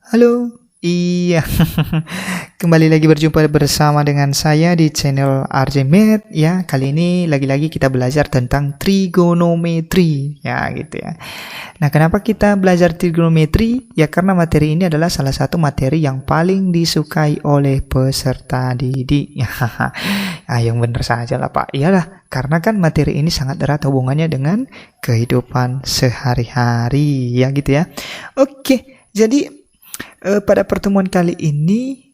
Halo, iya, kembali lagi berjumpa bersama dengan saya di channel RJ ya. Kali ini lagi-lagi kita belajar tentang trigonometri ya gitu ya. Nah, kenapa kita belajar trigonometri? Ya karena materi ini adalah salah satu materi yang paling disukai oleh peserta didik. Yang benar saja lah Pak. Iyalah, karena kan materi ini sangat erat hubungannya dengan kehidupan sehari-hari ya gitu ya. Oke, jadi pada pertemuan kali ini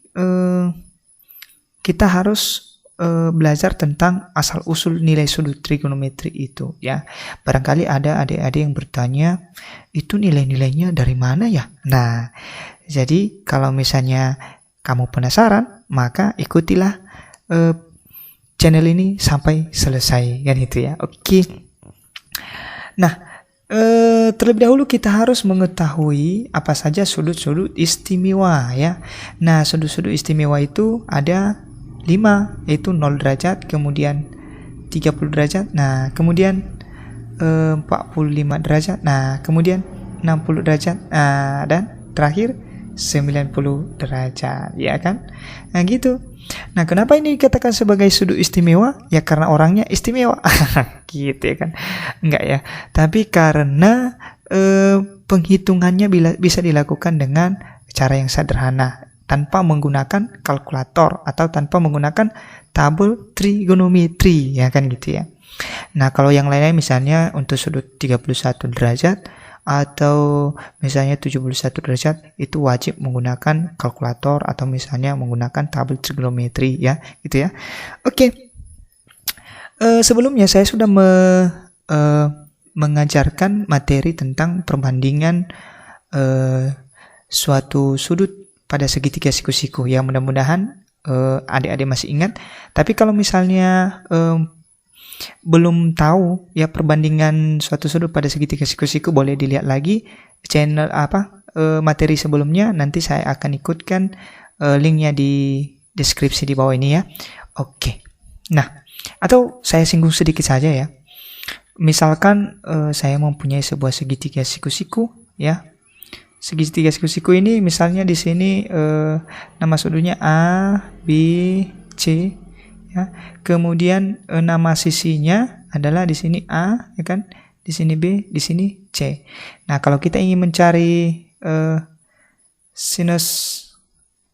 kita harus belajar tentang asal-usul nilai sudut trigonometri itu ya. Barangkali ada adik-adik yang bertanya, itu nilai-nilainya dari mana ya? Nah, jadi kalau misalnya kamu penasaran, maka ikutilah channel ini sampai selesai kan itu ya. Oke. Nah, terlebih dahulu kita harus mengetahui apa saja sudut-sudut istimewa ya. Nah, sudut-sudut istimewa itu ada 5, yaitu 0 derajat, kemudian 30 derajat, nah kemudian 45 derajat, nah kemudian 60 derajat, dan terakhir 90 derajat, ya kan? Nah gitu. Nah, kenapa ini dikatakan sebagai sudut istimewa? Ya karena orangnya istimewa. Gitu ya kan. Enggak ya. Tapi karena penghitungannya bisa dilakukan dengan cara yang sederhana, tanpa menggunakan kalkulator atau tanpa menggunakan tabel trigonometri, ya kan gitu ya. Nah, kalau yang lainnya misalnya untuk sudut 31 derajat atau misalnya 71 derajat itu wajib menggunakan kalkulator atau misalnya menggunakan tabel trigonometri ya gitu ya. Oke. Sebelumnya saya sudah mengajarkan materi tentang perbandingan suatu sudut pada segitiga siku-siku ya. Mudah-mudahan adik-adik masih ingat. Tapi kalau misalnya belum tahu ya perbandingan suatu sudut pada segitiga siku-siku, boleh dilihat lagi channel materi sebelumnya. Nanti saya akan ikutkan linknya di deskripsi di bawah ini ya. Oke. Nah, atau saya singgung sedikit saja ya. Misalkan saya mempunyai sebuah segitiga siku-siku ya. Segitiga siku-siku ini misalnya di sini nama sudutnya A, B, C ya. Kemudian nama sisinya adalah di sini A ya kan, di sini B, di sini C. Nah, kalau kita ingin mencari sinus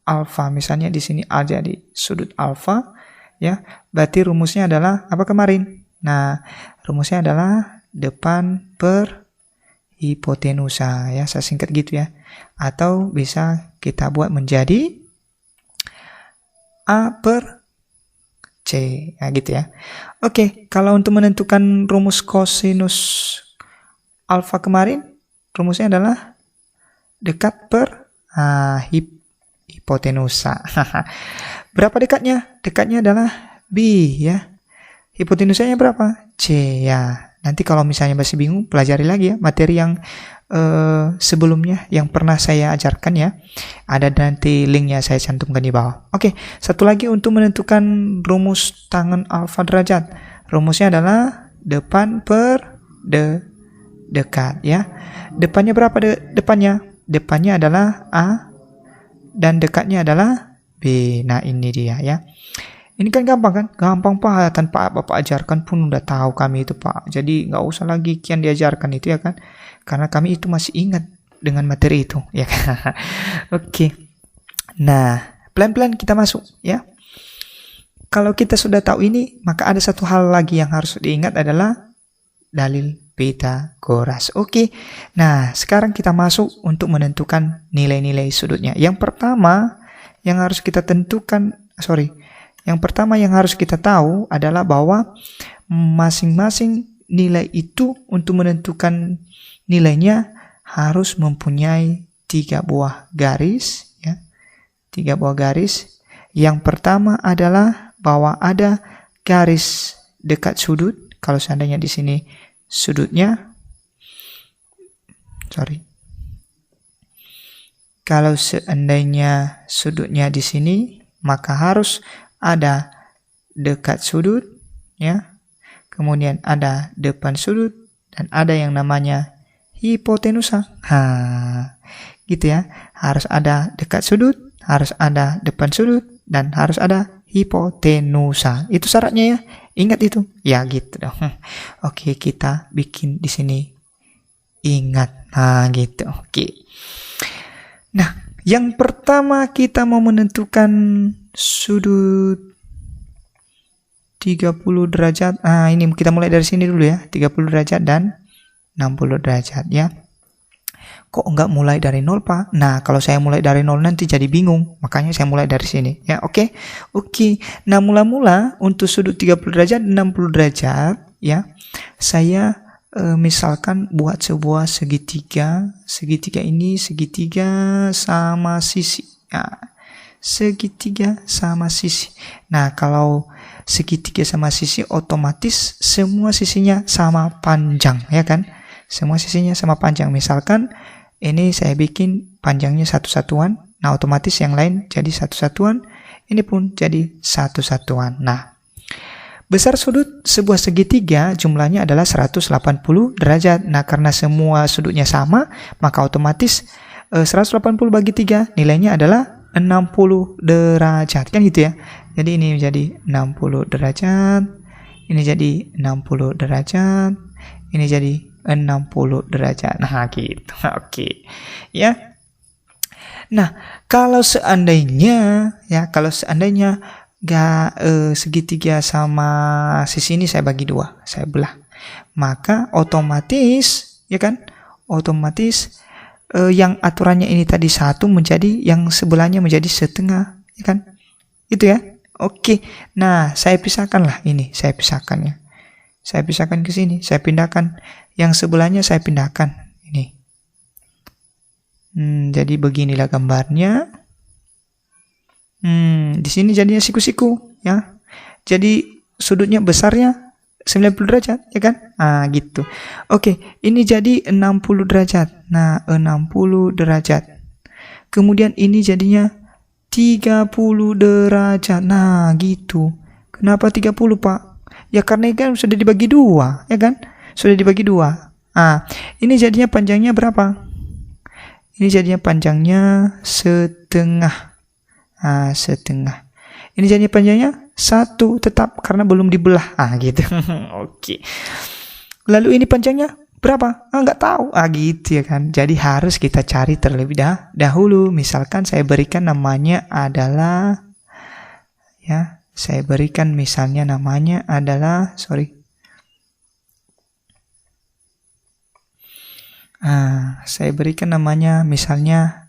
alfa, misalnya di sini A jadi sudut alfa ya, berarti rumusnya adalah apa kemarin? Nah, rumusnya adalah depan per hipotenusa ya, saya singkat gitu ya. Atau bisa kita buat menjadi A per C ya gitu ya. Oke, kalau untuk menentukan rumus kosinus alfa kemarin, rumusnya adalah dekat per hipotenusa. Berapa dekatnya? Dekatnya adalah B ya. Hipotenusanya berapa? C ya. Nanti kalau misalnya masih bingung, pelajari lagi ya materi yang sebelumnya yang pernah saya ajarkan ya. Ada nanti linknya saya cantumkan di bawah. Oke, satu lagi untuk menentukan rumus tangen alfa derajat. Rumusnya adalah depan per dekat ya. Depannya berapa depannya? Depannya adalah A dan dekatnya adalah B. Nah, ini dia ya. Ini kan gampang kan? Gampang Pak, tanpa Bapak ajarkan pun udah tahu kami itu Pak. Jadi nggak usah lagi kian diajarkan itu ya kan? Karena kami itu masih ingat dengan materi itu ya kan? Oke. Nah, pelan-pelan kita masuk ya. Kalau kita sudah tahu ini, maka ada satu hal lagi yang harus diingat adalah dalil Pythagoras. Oke. Nah, sekarang kita masuk untuk menentukan nilai-nilai sudutnya. Yang pertama yang harus kita tahu adalah bahwa masing-masing nilai itu untuk menentukan nilainya harus mempunyai 3 buah garis ya. 3 buah garis. Yang pertama adalah bahwa ada garis dekat sudut. Kalau seandainya di sini sudutnya Kalau seandainya sudutnya di sini, maka harus ada dekat sudut ya. Kemudian ada depan sudut dan ada yang namanya hipotenusa. gitu ya. Harus ada dekat sudut, harus ada depan sudut, dan harus ada hipotenusa. Itu syaratnya ya. Ingat itu. Ya gitu dong. Oke, kita bikin di sini. Ingat. Nah, gitu. Oke. Nah, yang pertama kita mau menentukan sudut 30 derajat. Nah, ini kita mulai dari sini dulu ya. 30 derajat dan 60 derajat ya. Kok enggak mulai dari 0, Pak? Nah, kalau saya mulai dari 0 nanti jadi bingung. Makanya saya mulai dari sini ya. Oke. Nah, mula-mula untuk sudut 30 derajat 60 derajat ya. Saya misalkan buat sebuah segitiga. Segitiga ini segitiga sama sisi. Nah, segitiga sama sisi. Nah, kalau segitiga sama sisi otomatis semua sisinya sama panjang ya kan? Semua sisinya sama panjang. Misalkan ini saya bikin panjangnya satu satuan. Nah, otomatis yang lain jadi satu satuan. Ini pun jadi satu satuan. Nah, besar sudut sebuah segitiga jumlahnya adalah 180 derajat. Nah, karena semua sudutnya sama, maka otomatis 180 bagi 3 nilainya adalah 60 derajat. Kan gitu ya. Jadi ini menjadi 60 derajat. Ini jadi 60 derajat. Ini jadi 60 derajat. Nah, gitu. Oke. Ya. Nah, kalau seandainya gak segitiga sama sisi ini saya bagi 2, saya belah, maka otomatis ya kan, otomatis yang aturannya ini tadi 1 menjadi yang sebelahnya menjadi setengah ya kan, itu ya. Oke. Nah, saya pisahkanlah ini, saya pisahkannya, saya pisahkan ke sini, saya pindahkan yang sebelahnya, saya pindahkan ini. Jadi beginilah gambarnya. Di sini jadinya siku-siku ya. Jadi sudutnya besarnya 90 derajat ya kan? Ah, gitu. Oke, ini jadi 60 derajat. Nah, 60 derajat. Kemudian ini jadinya 30 derajat. Nah, gitu. Kenapa 30, Pak? Ya karena kan sudah dibagi 2, ya kan? Sudah dibagi 2. Ah, ini jadinya panjangnya berapa? Ini jadinya panjangnya setengah. Setengah. Ini jadinya panjangnya 1 tetap karena belum dibelah. Gitu. Oke. Lalu ini panjangnya berapa? Nggak tahu. Gitu ya kan. Jadi harus kita cari terlebih dahulu. Misalkan saya berikan namanya adalah ya, saya berikan misalnya namanya adalah saya berikan namanya misalnya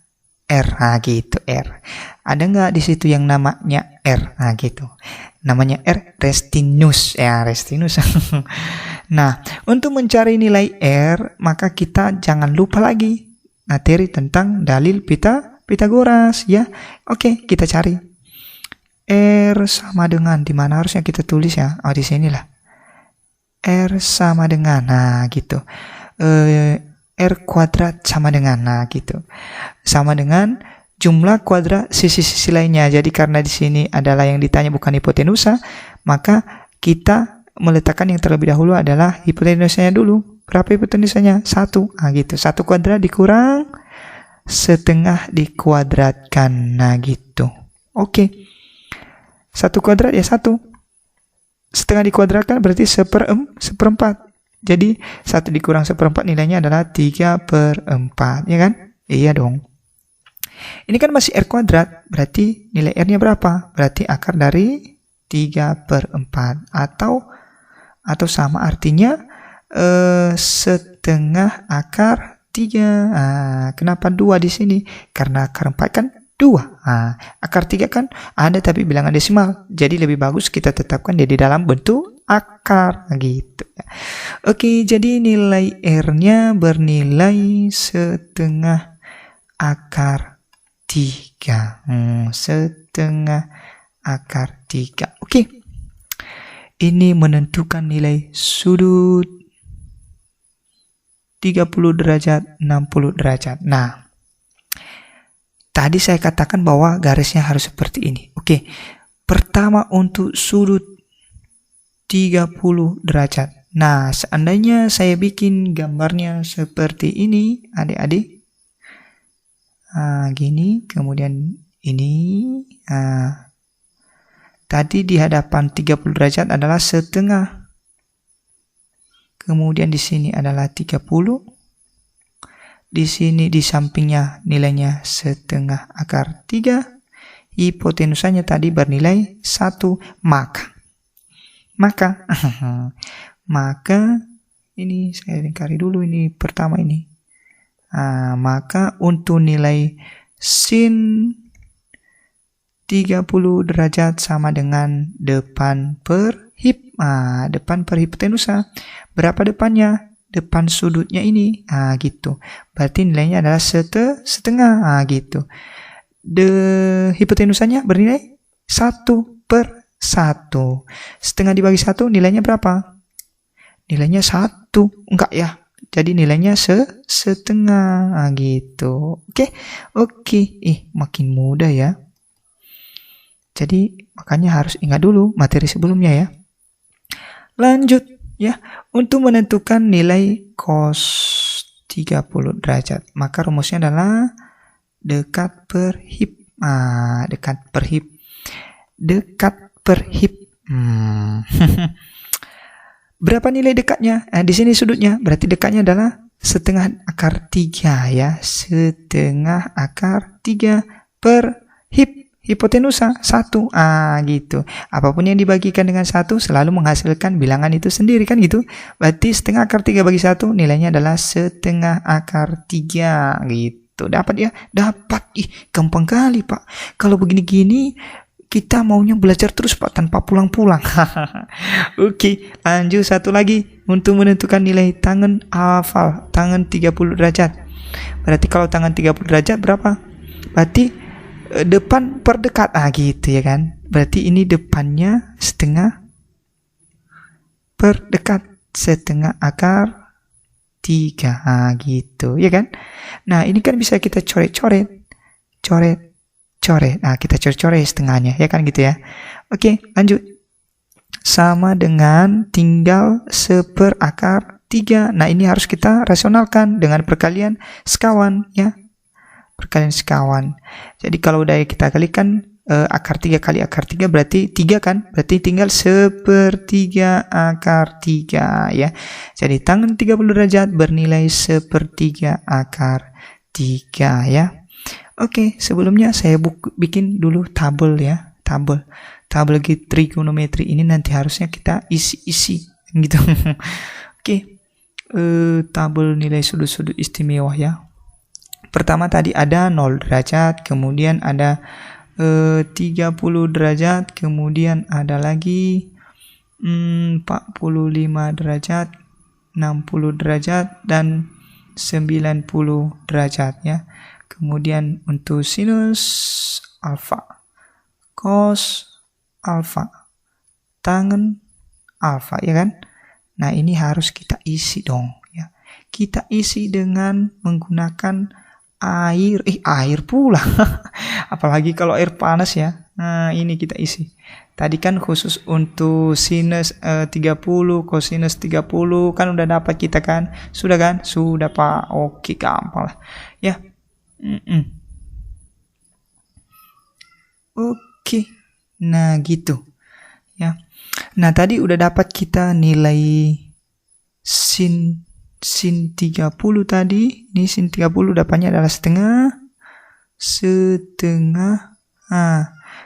R. Gitu, R. Ada nggak di situ yang namanya R? Gitu. Namanya R, restinus. Ya, restinus. Nah, untuk mencari nilai R, maka kita jangan lupa lagi materi tentang dalil Pitagoras ya. Oke, kita cari. R sama dengan, di mana harusnya kita tulis ya? Di sinilah. R sama dengan, gitu. R kuadrat sama dengan, gitu. Sama dengan jumlah kuadrat sisi-sisi lainnya. Jadi karena di sini adalah yang ditanya bukan hipotenusa, maka kita meletakkan yang terlebih dahulu adalah hipotenusanya dulu. Berapa hipotenusanya? 1. Gitu. 1 kuadrat dikurang setengah dikuadratkan. Gitu. Oke. 1 kuadrat ya 1. Setengah dikuadratkan berarti seperempat. Jadi 1 dikurang seperempat nilainya adalah 3/4, ya kan? Iya dong. Ini kan masih R kuadrat, berarti nilai R-nya berapa? Berarti akar dari 3/4 atau sama artinya setengah akar 3. Kenapa 2 di sini? Karena akar 4 kan 2. Akar 3 kan ada tapi bilangan desimal. Jadi lebih bagus kita tetapkan dia di dalam bentuk akar gitu. Oke, jadi nilai R-nya bernilai setengah akar 3. Setengah akar 3. Oke. Ini menentukan nilai sudut 30 derajat, 60 derajat. Nah, tadi saya katakan bahwa garisnya harus seperti ini. Oke. Pertama untuk sudut 30 derajat. Nah, seandainya saya bikin gambarnya seperti ini, adik-adik. Gini, kemudian ini. Tadi di hadapan 30 derajat adalah setengah. Kemudian di sini adalah 30. Di sini di sampingnya nilainya setengah akar 3. Hipotenusanya tadi bernilai 1. Maka ini saya lingkari dulu, ini pertama ini. Maka untuk nilai sin 30 derajat sama dengan depan per hip. Depan per hipotenusa. Berapa depannya? Depan sudutnya ini. Gitu. Berarti nilainya adalah setengah. Gitu. Hipotenusanya bernilai 1/1. Setengah dibagi 1 nilainya berapa? Nilainya 1. Enggak ya. Jadi nilainya setengah. Gitu. Oke. Makin mudah ya. Jadi makanya harus ingat dulu materi sebelumnya ya. Lanjut ya. Untuk menentukan nilai cos 30 derajat. Maka rumusnya adalah dekat per hip. Dekat per hip. Berapa nilai dekatnya? Di sini sudutnya. Berarti dekatnya adalah setengah akar 3 ya. Setengah akar 3 per hip. Hipotenusa 1. Gitu. Apapun yang dibagikan dengan 1 selalu menghasilkan bilangan itu sendiri kan gitu. Berarti setengah akar 3 bagi 1 nilainya adalah setengah akar 3 gitu. Dapat ya? Dapat. Gampang kali Pak. Kalau begini-gini kita maunya belajar terus Pak tanpa pulang-pulang. Oke, lanjut satu lagi untuk menentukan nilai tangen hafal. Tangen 30 derajat. Berarti kalau tangen 30 derajat berapa? Berarti depan per dekat. Gitu ya kan. Berarti ini depannya setengah per dekat. Setengah akar 3. Gitu ya kan. Nah ini kan bisa kita coret-coret. Kita coret-coret setengahnya ya kan gitu ya. Oke, lanjut. Sama dengan tinggal 1/4 akar 3. Nah ini harus kita rasionalkan dengan perkalian sekawan ya. Perkalian sekawan. Jadi kalau udah kita kalikan akar 3 kali akar 3 berarti 3 kan? Berarti tinggal 1/3 akar 3 ya. Jadi tangen 30 derajat bernilai 1/3 akar 3 ya. Oke, sebelumnya saya bikin dulu tabel ya. Tabel trigonometri ini nanti harusnya kita isi gitu. Oke. Tabel nilai sudut-sudut istimewa ya. Pertama tadi ada 0 derajat, kemudian ada 30 derajat, kemudian ada lagi 45 derajat, 60 derajat, dan 90 derajat ya. Kemudian untuk sinus alfa, cos alfa, tangen alfa ya kan. Nah ini harus kita isi dong ya. Kita isi dengan menggunakan air pula. Apalagi kalau air panas ya. Nah ini kita isi. Tadi kan khusus untuk sinus 30, cosinus 30 kan udah dapat kita kan. Sudah kan? Sudah Pak. Oke, gampang lah ya. Oke. Nah gitu ya. Nah tadi udah dapat kita nilai sin 30 tadi. Ini sin 30 dapatnya adalah setengah.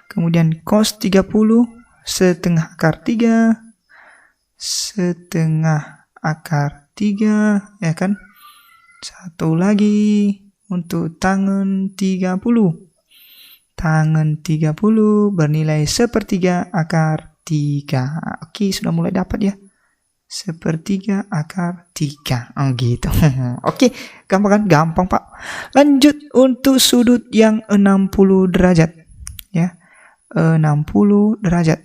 Kemudian cos 30 setengah akar 3. Setengah akar 3 ya kan. Satu lagi untuk tangen 30. Tangen 30 bernilai 1/3 akar 3. Oke, sudah mulai dapat ya. 1/3 akar 3. Gitu. Oke, gampang kan? Gampang Pak. Lanjut untuk sudut yang 60 derajat ya. 60 derajat.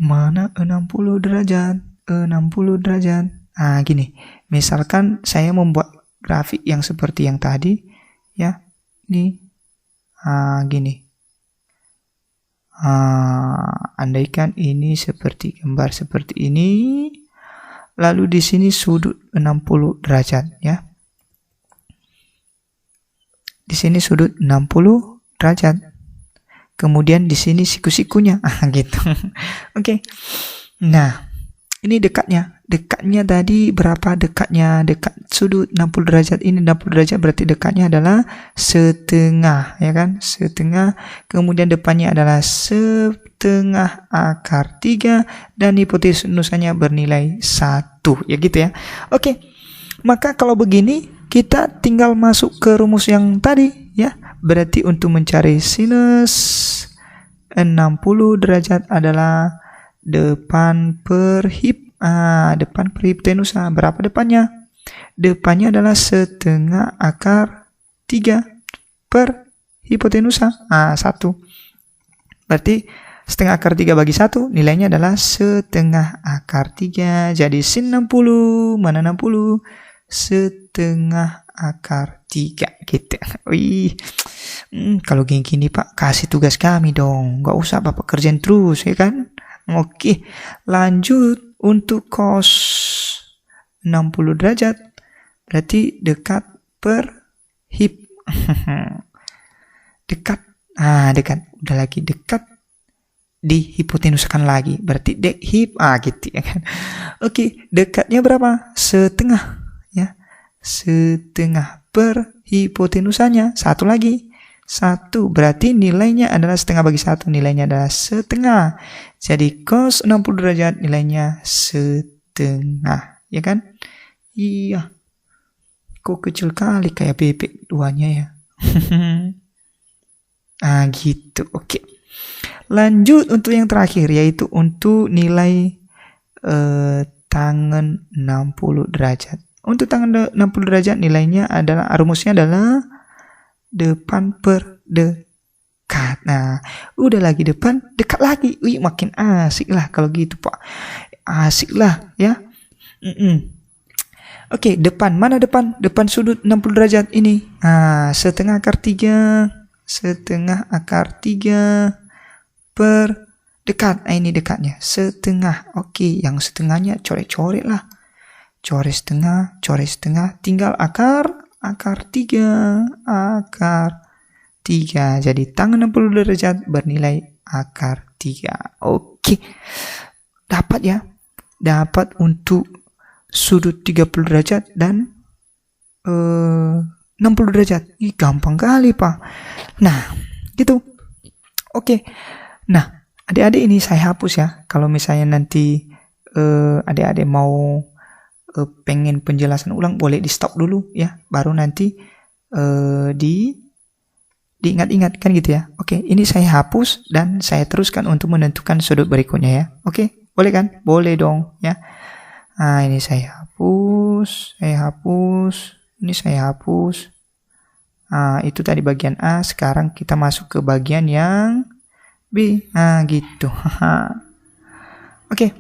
Mana 60 derajat? 60 derajat. Gini. Misalkan saya membuat grafik yang seperti yang tadi ya. Ini gini. Andaikan ini seperti gambar seperti ini, lalu di sini sudut 60 derajat ya. di sini sudut 60 derajat. Kemudian di sini siku-sikunya. Gitu. Oke. Nah, ini dekatnya. Dekatnya tadi berapa dekatnya? Dekat sudut 60 derajat ini 60 derajat berarti dekatnya adalah setengah, ya kan? Setengah. Kemudian depannya adalah setengah akar 3 dan hipotenusanya bernilai 1. Ya gitu ya. Oke. Maka kalau begini kita tinggal masuk ke rumus yang tadi ya. Berarti untuk mencari sinus 60 derajat adalah depan per hipotenusa. Berapa depannya? Depannya adalah setengah akar 3 per hipotenusa. 1. Berarti setengah akar 3 bagi 1 nilainya adalah setengah akar 3. Jadi sin 60 mana 60? Setengah akar 3 gitu. Wih. Kalau gini Pak, kasih tugas kami dong. Gak usah Bapak kerjain terus ya kan? Oke, lanjut untuk cos 60 derajat. Berarti dekat per hip. Dekat. Dekat. Udah lagi dekat. Dihipotenusakan lagi. Berarti dek hip. Gitu ya kan. Oke, dekatnya berapa? Setengah. Ya. Setengah per hipotenusanya. 1 lagi. 1 berarti nilainya adalah setengah bagi 1. Nilainya adalah setengah. Jadi cos 60 derajat nilainya setengah. Ya kan? Iya. Kok kecil kali kayak bebek duanya ya. Gitu. Oke. Lanjut untuk yang terakhir yaitu untuk nilai tangen 60 derajat. Untuk tangen 60 derajat nilainya adalah rumusnya adalah depan per dekat. Nah, udah lagi depan, dekat lagi. Wih, makin asik lah kalau gitu, Pak. Asik lah, ya. Oke, depan. Mana depan? Depan sudut 60 derajat ini. Setengah akar 3. Setengah akar 3 per dekat. Ini dekatnya. Setengah. Oke, yang setengahnya coret-coret lah. Coret setengah. Tinggal akar 3. Jadi tangan 60 derajat bernilai akar 3. Oke. Dapat ya. Dapat untuk sudut 30 derajat dan 60 derajat. Gampang kali, Pak. Nah, gitu. Oke. Nah, adik-adik ini saya hapus ya. Kalau misalnya nanti adik-adik mau pengen penjelasan ulang boleh di stop dulu ya, baru nanti diingat-ingat kan gitu ya. Oke, ini saya hapus dan saya teruskan untuk menentukan sudut berikutnya ya. Oke, boleh kan? Boleh dong ya. Ini saya hapus, ini saya hapus. Itu tadi bagian A. Sekarang kita masuk ke bagian yang B. Gitu. Oke.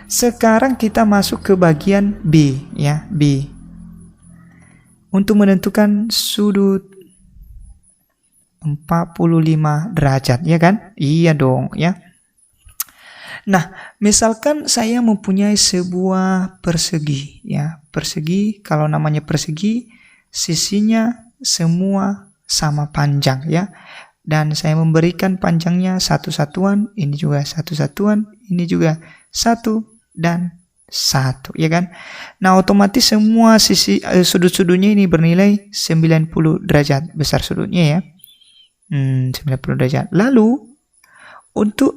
Sekarang kita masuk ke bagian B ya, B. Untuk menentukan sudut 45 derajat ya kan? Iya dong ya. Nah, misalkan saya mempunyai sebuah persegi ya. Persegi, kalau namanya persegi, sisinya semua sama panjang ya. Dan saya memberikan panjangnya satu satuan, ini juga satu satuan, ini juga 1 dan 1 ya kan. Nah, otomatis semua sisi sudut-sudutnya ini bernilai 90 derajat besar sudutnya ya. 90 derajat. Lalu untuk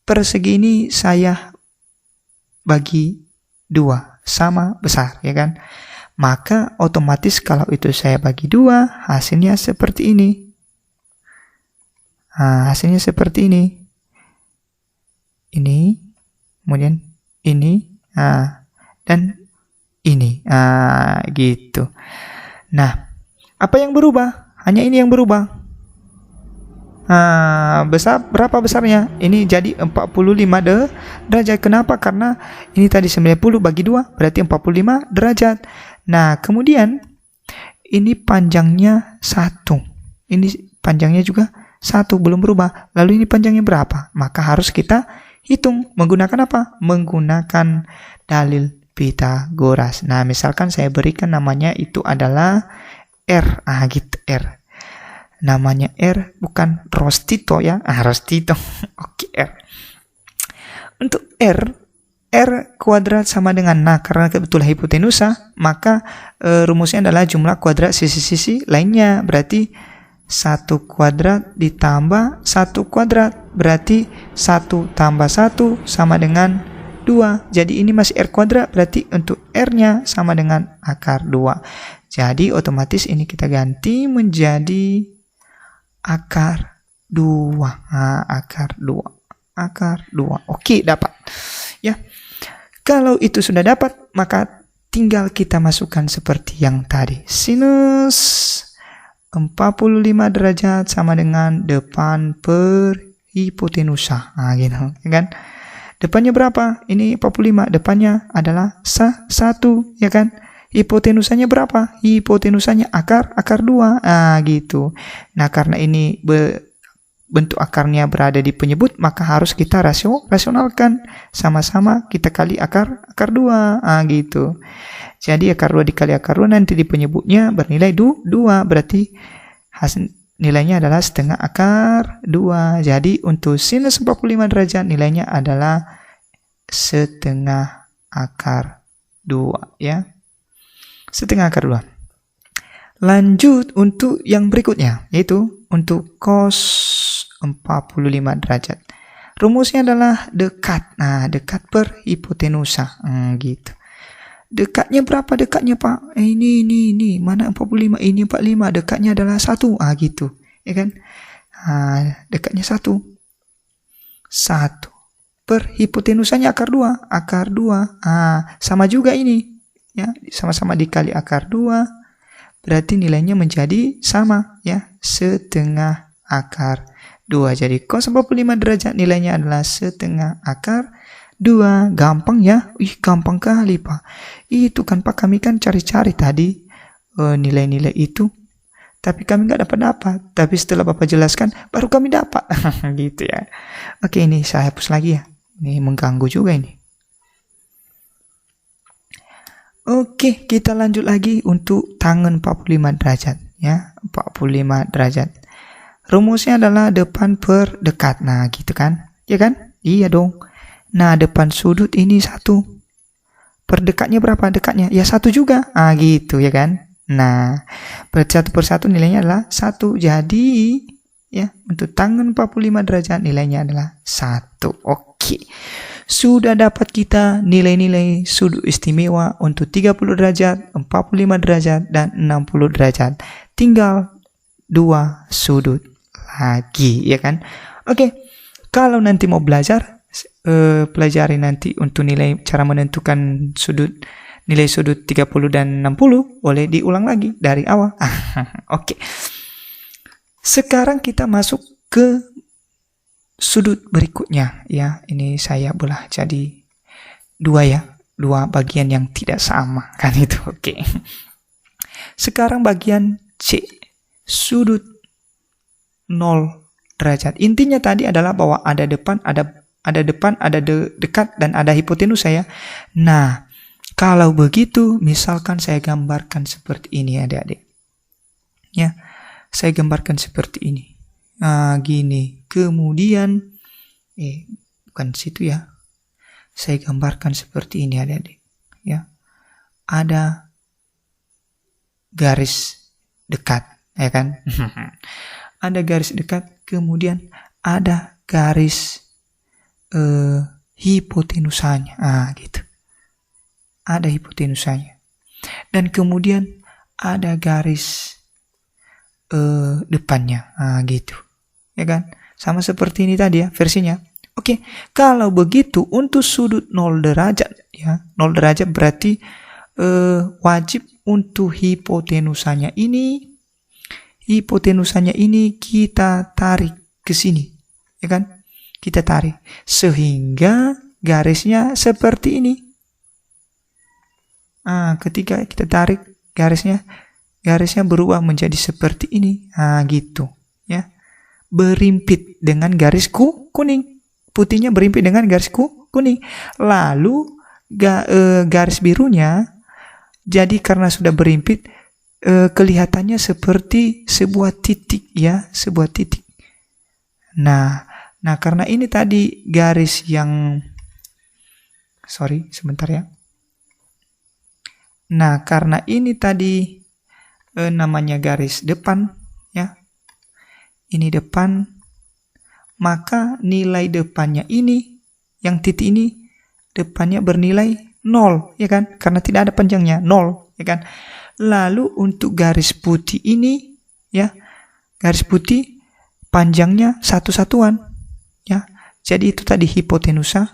persegi ini saya bagi 2 sama besar ya kan. Maka otomatis kalau itu saya bagi 2 hasilnya seperti ini. Hasilnya seperti ini. Ini kemudian ini, dan ini, gitu. Nah, apa yang berubah? Hanya ini yang berubah. Besar, berapa besarnya? Ini jadi 45 derajat. Kenapa? Karena ini tadi 90 bagi 2, berarti 45 derajat. Nah, kemudian ini panjangnya 1. Ini panjangnya juga 1, belum berubah. Lalu ini panjangnya berapa? Maka harus kita hitung menggunakan apa? Menggunakan dalil Pythagoras. Nah, misalkan saya berikan namanya itu adalah R. Gitu, R. namanya R, bukan Rostito ya. Rostito. Oke, R. Untuk R kuadrat sama dengan, nah karena kebetulan hipotenusa, maka rumusnya adalah jumlah kuadrat sisi-sisi lainnya. Berarti 1 kuadrat ditambah 1 kuadrat, berarti 1 tambah 1 sama dengan 2. Jadi ini masih R kuadrat, berarti untuk R-nya sama dengan akar 2. Jadi otomatis ini kita ganti menjadi akar 2. Nah, akar 2. Akar 2. Oke, dapat. Ya. Kalau itu sudah dapat, maka tinggal kita masukkan seperti yang tadi. Sinus 45 derajat sama dengan depan per hipotenusa. Nah, gitu, ya kan? Depannya berapa? Ini 45. Depannya adalah 1, ya kan? Hipotenusanya berapa? Hipotenusanya akar 2. Nah, gitu. Nah, karena ini bentuk akarnya berada di penyebut, maka harus kita rasionalkan. Sama-sama kita kali akar 2. Nah, gitu. Jadi akar 2 dikali akar 2 nanti di penyebutnya bernilai 2. Berarti hasil nilainya adalah setengah akar 2. Jadi untuk sinus 45 derajat nilainya adalah setengah akar 2 ya. Setengah akar 2. Lanjut untuk yang berikutnya, yaitu untuk cos 45 derajat. Rumusnya adalah dekat. Nah, dekat per hipotenusa. Gitu. Dekatnya berapa dekatnya, Pak? Ini. Mana 45? Ini 45. Dekatnya adalah 1. Gitu. Ya kan? Dekatnya 1. 1. Per hipotenusanya akar 2. Akar 2. Sama juga ini. Ya, sama-sama dikali akar 2. Berarti nilainya menjadi sama. Ya, setengah akar 2. Jadi cos 45 derajat nilainya adalah setengah akar 2. Gampang ya? Gampang kali, Pak. Itu kan, Pak, kami kan cari-cari tadi nilai-nilai itu. Tapi kami nggak dapat. Tapi setelah Bapak jelaskan, baru kami dapat. Gitu ya. Oke, ini saya hapus lagi ya. Ini mengganggu juga ini. Oke, kita lanjut lagi untuk tangen 45 derajat. Ya, 45 derajat. Rumusnya adalah depan per dekat. Nah, gitu kan? Ya kan? Iya dong. Nah, depan sudut ini 1. Per dekatnya berapa dekatnya? Ya 1 juga. Gitu ya kan? Nah, berarti 1 per 1 nilainya adalah 1. Jadi, ya, untuk tangen 45 derajat nilainya adalah 1. Oke. Sudah dapat kita nilai-nilai sudut istimewa untuk 30 derajat, 45 derajat, dan 60 derajat. Tinggal 2 sudut lagi, ya kan? Oke. Kalau nanti mau belajar, pelajari nanti untuk nilai cara menentukan nilai sudut 30 dan 60 boleh diulang lagi dari awal. Oke. Sekarang kita masuk ke sudut berikutnya ya. Ini saya belah jadi 2 ya, 2 bagian yang tidak sama kan itu. Oke. Sekarang bagian C, sudut 0 derajat. Intinya tadi adalah bahwa ada depan, ada dekat, dan ada hipotenusa ya. Nah, kalau begitu, misalkan saya gambarkan seperti ini adik-adik. Ya, saya gambarkan seperti ini. Nah, gini. Kemudian, bukan situ ya. Saya gambarkan seperti ini adik-adik. Ya, ada garis dekat, ya kan? Ada garis dekat, kemudian ada garis hipotenusanya. Gitu. Ada hipotenusanya. Dan kemudian ada garis depannya. Gitu. Ya kan? Sama seperti ini tadi ya versinya. Oke, kalau begitu untuk sudut 0 derajat ya. 0 derajat berarti wajib untuk hipotenusanya ini kita tarik ke sini. Ya kan? Kita tarik sehingga garisnya seperti ini. Ketika kita tarik garisnya berubah menjadi seperti ini. Gitu ya. Berimpit dengan garis kuning. Putihnya berimpit dengan garis kuning. Lalu garis birunya jadi karena sudah berimpit kelihatannya seperti sebuah titik ya, sebuah titik. Nah, karena ini tadi garis yang sebentar ya. Nah, karena ini tadi namanya garis depan ya. Ini depan, maka nilai depannya ini, yang titik ini depannya bernilai 0 ya kan? Karena tidak ada panjangnya, 0 ya kan? Lalu untuk garis putih ini ya, garis putih panjangnya satu satuan ya. Jadi itu tadi hipotenusa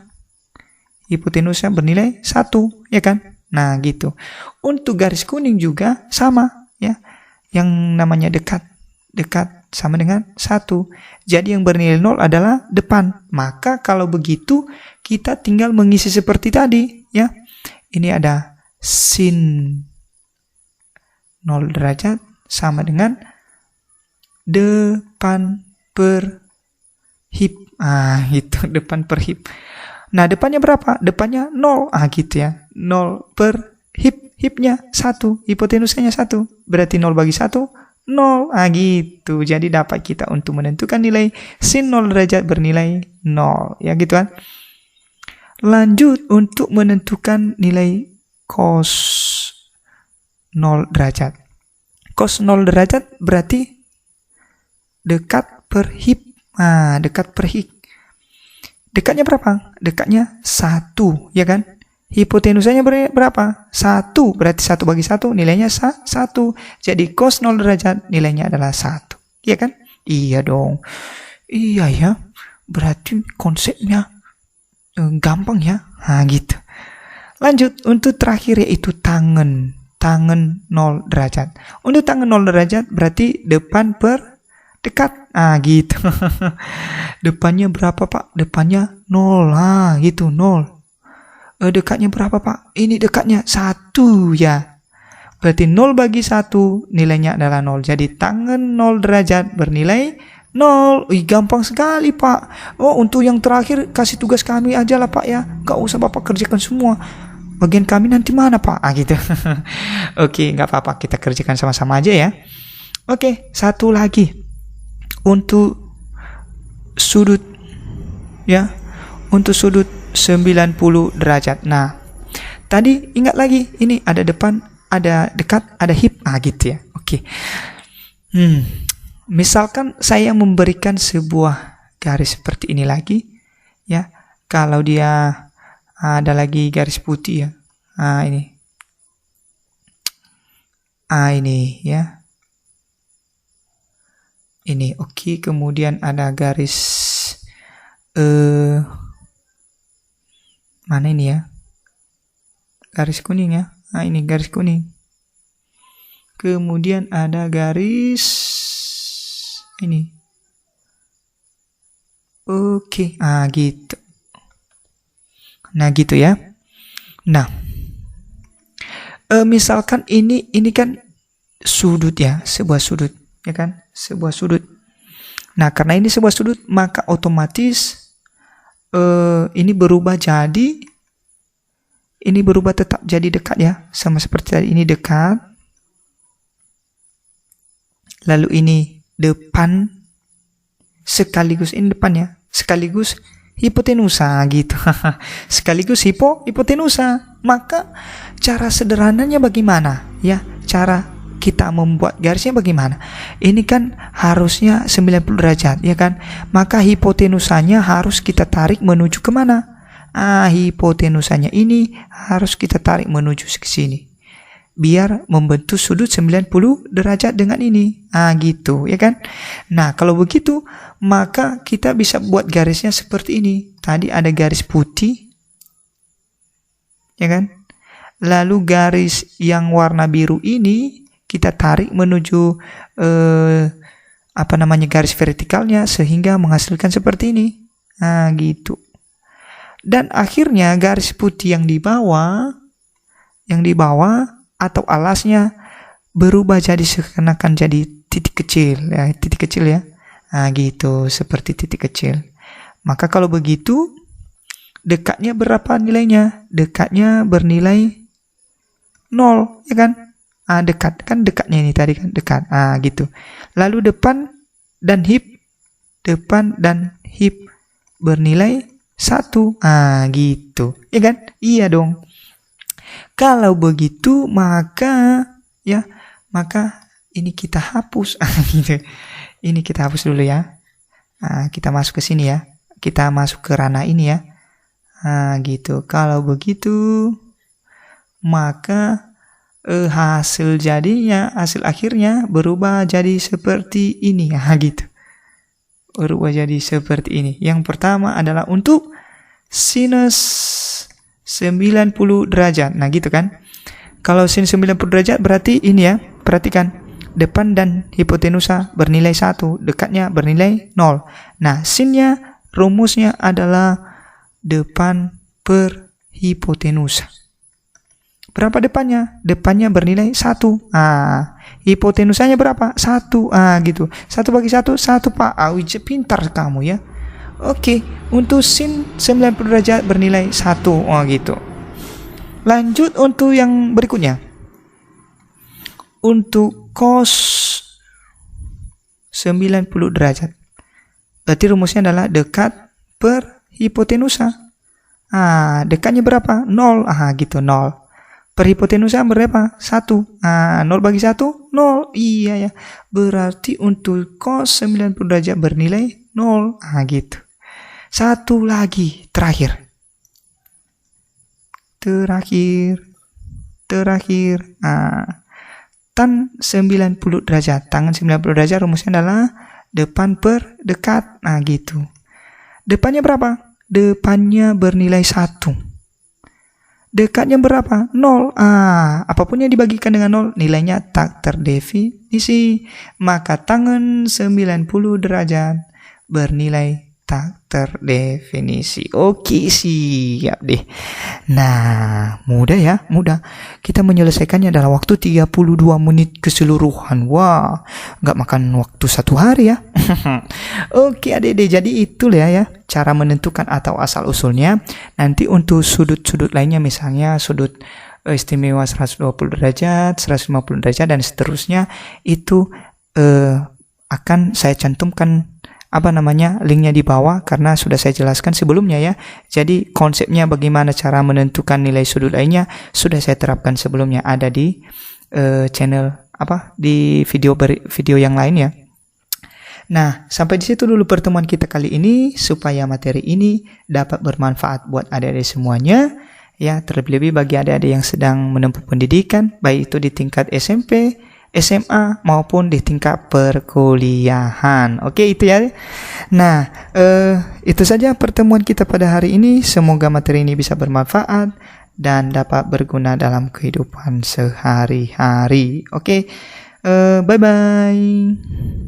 bernilai 1 ya kan? Nah gitu. Untuk garis kuning juga sama ya. Yang namanya dekat sama dengan 1. Jadi yang bernilai 0 adalah depan. Maka kalau begitu kita tinggal mengisi seperti tadi ya. Ini ada sin 0 derajat sama dengan depan per hip. Gitu, depan per hip. Nah, depannya berapa? Depannya 0. Gitu ya. 0 per hip. Hipnya 1. Hipotenusanya 1. Berarti 0 bagi 1, 0. Gitu. Jadi dapat kita untuk menentukan nilai sin 0 derajat bernilai 0. Ya gitu kan. Lanjut untuk menentukan nilai cos 0 derajat. Cos 0 derajat berarti dekat per hip. Dekat per hip. Dekatnya berapa? Dekatnya 1, ya kan? Hipotenusanya berapa? 1. Berarti 1 bagi 1 nilainya 1. Jadi cos 0 derajat nilainya adalah 1. Iya kan? Iya dong. Iya ya. Berarti konsepnya gampang ya. Gitu. Lanjut untuk terakhir yaitu tangen 0 derajat. Untuk tangen 0 derajat berarti depan per dekat. Gitu. Depannya berapa Pak? Depannya 0. Gitu 0. Dekatnya berapa Pak? Ini dekatnya 1 ya. Berarti 0 bagi 1 nilainya adalah 0. Jadi tangen 0 derajat bernilai 0. Gampang sekali Pak. Untuk yang terakhir kasih tugas kami aja lah Pak ya. Gak usah Bapak kerjakan semua. Bagian kami nanti mana Pak? Gitu. Oke, gak apa-apa. Kita kerjakan sama-sama aja ya. Oke, satu lagi. Untuk sudut ya. Untuk sudut 90 derajat. Nah, tadi ingat lagi. Ini ada depan, ada dekat, ada hip. Gitu ya. Oke. Misalkan saya memberikan sebuah garis seperti ini lagi. Ya. Kalau dia ada lagi garis putih ya. Ini. Ini ya. Ini oke. Kemudian ada garis mana ini ya? Garis kuning ya. Ini garis kuning. Kemudian ada garis ini. Oke. Gitu. Nah, gitu ya. Nah, misalkan ini kan sudut ya, sebuah sudut, ya kan? Sebuah sudut. Nah, karena ini sebuah sudut, maka otomatis ini berubah tetap jadi dekat ya, sama seperti tadi. Ini dekat, lalu ini depan, sekaligus ini depan ya, sekaligus hipotenusa gitu. Sekaligus hipotenusa. Maka cara sederhananya bagaimana ya? Cara kita membuat garisnya bagaimana? Ini kan harusnya 90 derajat ya kan? Maka hipotenusanya harus kita tarik menuju kemana? Hipotenusanya ini harus kita tarik menuju ke sini. Biar membentuk sudut 90 derajat dengan ini. Gitu ya kan? Nah, kalau begitu maka kita bisa buat garisnya seperti ini. Tadi ada garis putih. Ya kan? Lalu garis yang warna biru ini kita tarik menuju garis vertikalnya sehingga menghasilkan seperti ini. Gitu. Dan akhirnya garis putih yang di bawah atau alasnya berubah jadi seakan-akan jadi titik kecil ya. Gitu, seperti titik kecil. Maka kalau begitu dekatnya berapa nilainya? Dekatnya bernilai 0 ya kan? Dekat. Kan dekatnya ini tadi kan dekat. Gitu. Lalu depan dan hip bernilai 1. Gitu. Ya kan? Iya dong. Kalau begitu maka ini kita hapus. Gitu. Ini kita hapus dulu ya. Kita masuk ke sini ya. Kita masuk ke ranah ini ya. Gitu. Kalau begitu maka hasil akhirnya berubah jadi seperti ini. Gitu. Berubah jadi seperti ini. Yang pertama adalah untuk sinus 90 derajat. Nah gitu kan. Kalau sin 90 derajat berarti ini ya. Perhatikan. Depan dan hipotenusa bernilai 1. Dekatnya bernilai 0. Nah sinnya rumusnya adalah depan per hipotenusa. Berapa depannya? Depannya bernilai 1. Hipotenusanya berapa? 1. Gitu. 1 bagi 1, 1 Pak. Pintar kamu ya. Oke. Untuk sin 90 derajat bernilai 1. Gitu. Lanjut untuk yang berikutnya. Untuk cos 90 derajat. Berarti rumusnya adalah dekat per hipotenusa. Dekatnya berapa? 0. Gitu 0. Per hipotenusa berapa? 1. 0 bagi 1? 0. Iya ya. Berarti untuk cos 90 derajat bernilai 0. Gitu. Satu lagi. Terakhir. Tan 90 derajat. Tangan 90 derajat rumusnya adalah depan per dekat. Gitu. Depannya berapa? Depannya bernilai 1. Dekatnya berapa? 0. Apapun yang dibagikan dengan 0 nilainya tak terdefinisi. Maka tangan 90 derajat bernilai tak terdefinisi. Oke, siap deh. Nah, mudah ya, mudah. Kita menyelesaikannya dalam waktu 32 menit keseluruhan. Wah, nggak makan waktu 1 hari ya. Oke adik-adik, jadi itulah ya cara menentukan atau asal-usulnya. Nanti untuk sudut-sudut lainnya, misalnya sudut istimewa 120 derajat, 150 derajat, dan seterusnya, itu akan saya cantumkan linknya di bawah, karena sudah saya jelaskan sebelumnya ya. Jadi konsepnya bagaimana cara menentukan nilai sudut lainnya sudah saya terapkan sebelumnya, ada di channel di video yang lain ya. Nah, sampai di situ dulu pertemuan kita kali ini, supaya materi ini dapat bermanfaat buat adik-adik semuanya ya, terlebih-lebih bagi adik-adik yang sedang menempuh pendidikan, baik itu di tingkat SMP, SMA maupun di tingkat perkuliahan. Oke, itu ya. Nah, itu saja pertemuan kita pada hari ini. Semoga materi ini bisa bermanfaat dan dapat berguna dalam kehidupan sehari-hari. Oke, bye-bye.